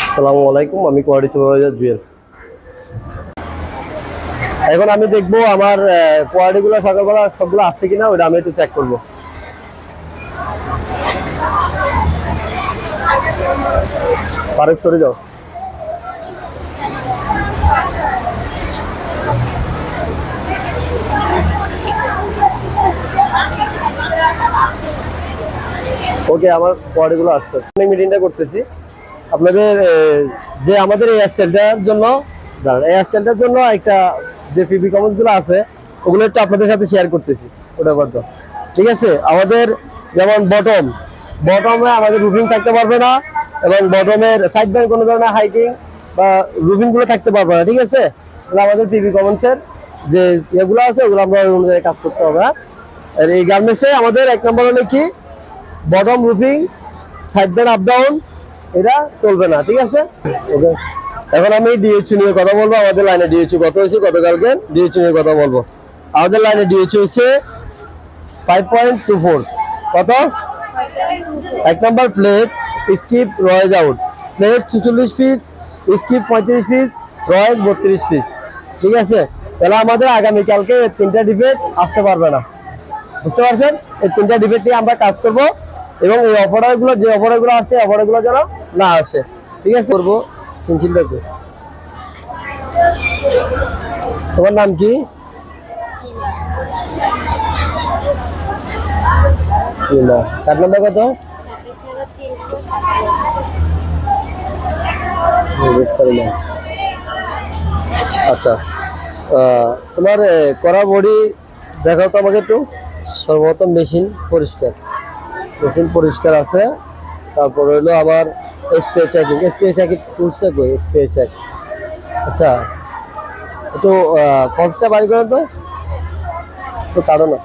আসসালামু আলাইকুম, আমি কোয়ালিটি সুপারভাইজার জুয়েল। এখন আমি দেখবো আমার কোয়ালিটি গুলো সকালবেলা সবগুলো আসছে কিনা, ওটা আমি একটু চেক করবো। ফারুক সরে যাও। ওকে, আমার কোয়ালিটি গুলো আসছে। আমি মিটিংটা করতেছি আপনাদের যে আমাদের এই স্টাইলটার জন্য, দাঁড়ান, এই স্টাইলটার জন্য একটা যে পিপি কমেন্টস গুলো আছে ওগুলো একটু আপনাদের সাথে শেয়ার করতেছি। ওটা বলতে ঠিক আছে। আমাদের যেমন বটমে আমাদের রুফিং থাকতে পারবে না, এবং বটমের সাইড বাই কোনো ধরনের হাইকিং বা রুফিং গুলো থাকতে পারবে না, ঠিক আছে। তাহলে আমাদের পিপি কমেন্টসের যে এগুলো আছে ওগুলো আমরা অনুযায়ী কাজ করতে হবে। আর এই গার্মেন্টসে আমাদের এক নম্বর হলো কি, bottom roofing, side by up down, এটা চলবে না, ঠিক আছে। ওকে, এখন আমি ডিএইচইউ নিয়ে কথা বলবো। আমাদের লাইনে ডিএইচইউ কত হয়েছে গতকালকে, ডিএইচইউ নিয়ে কথা বলবো। আমাদের লাইনে ডিএইচইউ হচ্ছে 5.24। কত? এক নাম্বার প্লেট স্কিপ রয়েজ out, plate 44 piece, skip 35 piece, রয়েজ 32 পিস, ঠিক আছে। তাহলে আমাদের আগামীকালকে তিনটা ডিবেট আসতে পারবে না, বুঝতে পারছেন। এই তিনটা ডিবেট নিয়ে আমরা কাজ করব, এবং এই অপারেটরগুলো যে অপারেটরগুলো আসছে অপারেটরগুলো যেন না আসে, ঠিক আছে। করবো পেন্সিলটাকে। তোমার নাম কি? কার নাম্বার কত? আচ্ছা, তোমার করা বডি দেখাও তো আমাকে একটু। সর্বপ্রথম মেশিন পরিষ্কার আছে। তারপর হইলো আমার স্প্রে চেকিং, টুলসে কই স্প্রে চেক। আচ্ছা, একটু কনসটা বাড়ি করেন তো কারো না।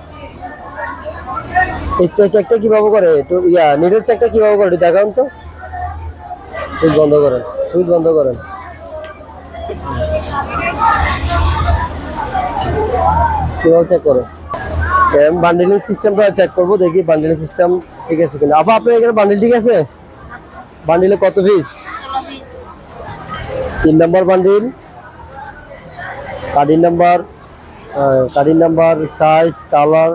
স্প্রে চেকটা কিভাবে করে, একটু নিডেল চেকটা কিভাবে করে দেখান তো। সুইচ বন্ধ করেন। কিভাবে চেক করো? বান্ডেলিং সিস্টেমটা চেক করবো, দেখি বান্ডেলিং সিস্টেম ঠিক আছে কিনা। আপা, আপনার এখানে বান্ডেল ঠিক আছে? বান্ডেলে কত piece? 3 number bundle, carding number, size, colour,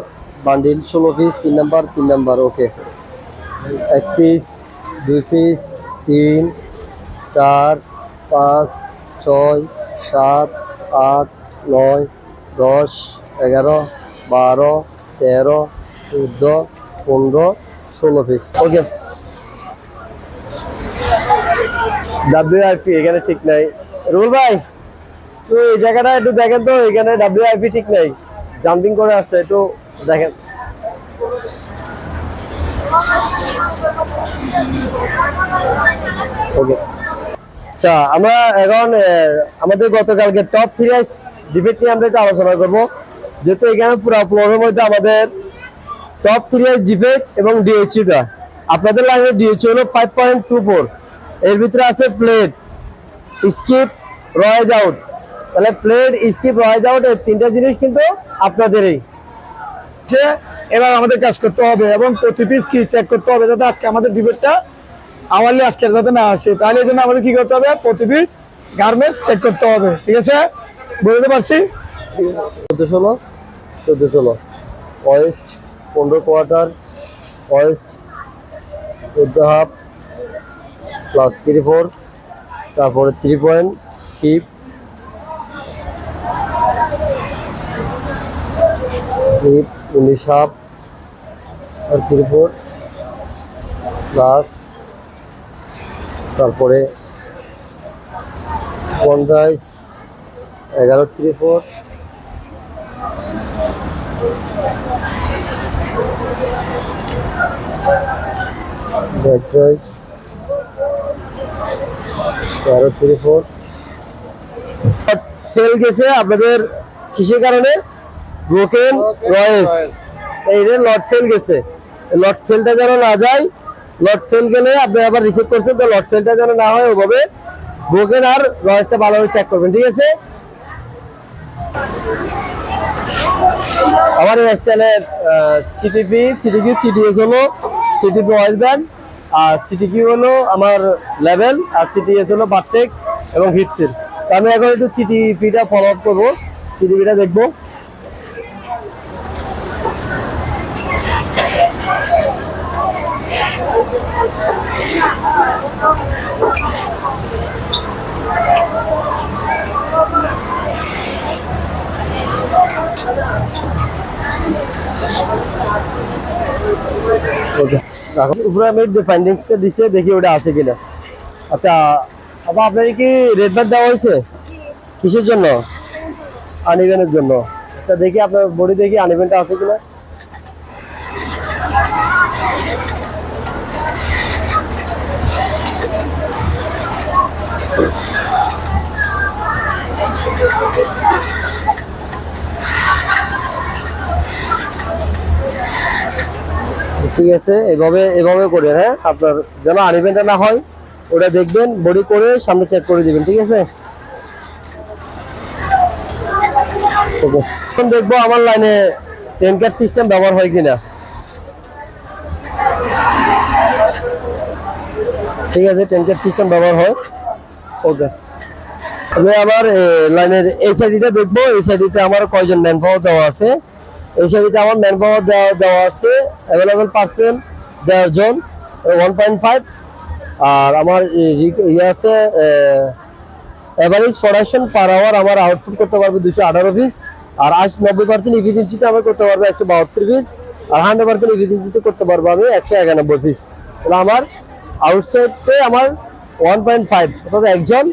bundle 16 piece, 3 number. Okay, 1 piece, 2 piece, 3, 4, 5, 6, 7, 8, 9, 10, 11, 12, 13, 14, 15, 16 piece. ওকে, WIP এখানে ঠিক নাই। রুল ভাই, তো এই জায়গাটা একটু দেখেন তো, এখানে WIP ঠিক নাই, জাম্পিং করে আছে, একটু দেখেন। ওকে, আচ্ছা, আমরা এখন আমাদের গতকালকে টপ 3 ডিবেট নিয়ে আমরা একটু আলোচনা করবো। যেহেতু এখানে পুরো ফ্লোরের মধ্যে আমাদের টপ 3 ডিফেক্ট এবং ডিএইচইউটা, আপনাদের লাইনে ডিএইচইউ হলো 5.24। এর ভিতরে আছে প্লেট, স্কিপ, রয়েজ আউট। তাহলে প্লেট, স্কিপ, রয়েজ আউট, এই তিনটা জিনিস কিন্তু আপনাদেরই। এবার আমাদের কাজ করতে হবে এবং প্রতি পিস কি চেক করতে হবে, যাতে আজকে আমাদের ডিবেটটা আওয়ারলি আজকে যাতে না আসে। তাহলে এই জন্য আমাদের কি করতে হবে, প্রতি পিস গার্মেন্ট চেক করতে হবে, ঠিক আছে। বুঝতে পারছি। 14 West, 15 quarter, West 14 half plus 3/4, তারপরে 3 পয়েন্ট হিপ, হিপ 19 হাফ আর 3/4 প্লাস, তারপরে 50, 11 3/4, ব্যাকড্রেস 13 3/4। সেল গেছে আপনাদের কিসের কারণে? ব্রোকেন রয়েস, এই যে লট ফেল গেছে। লট ফেলটা যেন না যায়, লট ফেল গেলে আপনি আবার রিসেট করছেন, তো লট ফেলটা যেন না হয় ওভাবে ব্রোকেন আর রয়েসটা ভালোভাবে চেক করবেন, ঠিক আছে। আমার এই চ্যানেলের সিটিপি, সিডিএস হলো সিটিপি ওয়েস ব্যান্ড, আর সিটিকি হলো আমার লেভেল, আর সিটিএস হলো বারটেক এবং হিটসিল। তো আমি এখন একটু সিটিপিটা ফলো আপ করবো, সিটিপিটা দেখবো। উপরে আমি ফাইন্ডিংসটা দিছে, দেখি ওটা আছে কিনা। আচ্ছা আপা, আপনার কি রেড বার দেওয়া হয়েছে? কিসের জন্য? আনইভেনের জন্য। আচ্ছা দেখি আপনার বডি, দেখি আনইভেনটা আছে কিনা। ঠিক আছে, এভাবে এভাবে করে, হ্যাঁ, আপনার যেন আনইভেনটা না হয় ওটা দেখবেন, বডি করে সামনে চেক করে দিবেন, ঠিক আছে। এখন দেখবো আমার লাইনে 10 কাট সিস্টেম ব্যবহার হয় কিনা। ঠিক আছে, 10 কাট সিস্টেম ব্যবহার হয়। ওকে, আমি আমার লাইনের এই সাইডটা দেখবো। এই সাইডে আমার কয়জন ম্যান পাওয়ার দেওয়া আছে। এই সাইডে আমার ম্যান পাওয়ার দেওয়া আছে অ্যাভেলেবল পার্সেন্ট 1.5 জন, 1.5। আর আমার ইয়ে আছে এভারেজ প্রোডাকশন পার আওয়ার আমার আউটপুট করতে পারবে 218 পিস। আর 90% ইফিসিয়েন্সিতে আমি করতে পারবো 172 পিস। আর 100% ইফিসিয়েন্সিতে করতে পারবো আমি 191 পিস। তাহলে আমার আউটসাইডে আমার 1.5, অর্থাৎ একজন,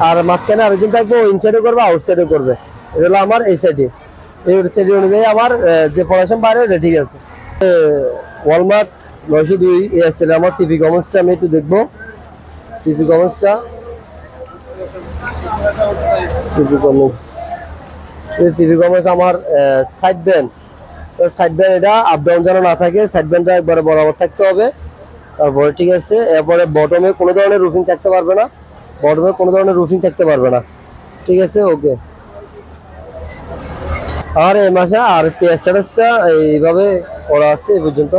আর মাঝখানে আরেকজন থাকবে, ও ইনসাইডে করবে আউটসাইডে করবে। এটা হলো আমার এই সাইডে। এই সাইডে অনুযায়ী আমার যে প্রোডাকশন বাইরে ওটা ঠিক আছে। ওয়ালমার্ট 902 এসছে আমার টিভি কমার্সটা আমি একটু দেখবো। টিভি কমার্সটা, টিভি কমার্স আমার সাইড ব্যান্ড। সাইড ব্যান্ড এটা আপ ডাউন যেন না থাকে, সাইড ব্যান্ডটা একবারে বরাবর থাকতে হবে। তারপরে ঠিক আছে, এরপরে বটমে কোনো ধরনের রুফিং থাকতে পারবে না, বটমে কোনো ধরনের রুফিং থাকতে পারবে না, ঠিক আছে। ওকে, আর এই মাসে আর পেঁয়াজ চার্জটা এইভাবে করা আছে এই পর্যন্ত।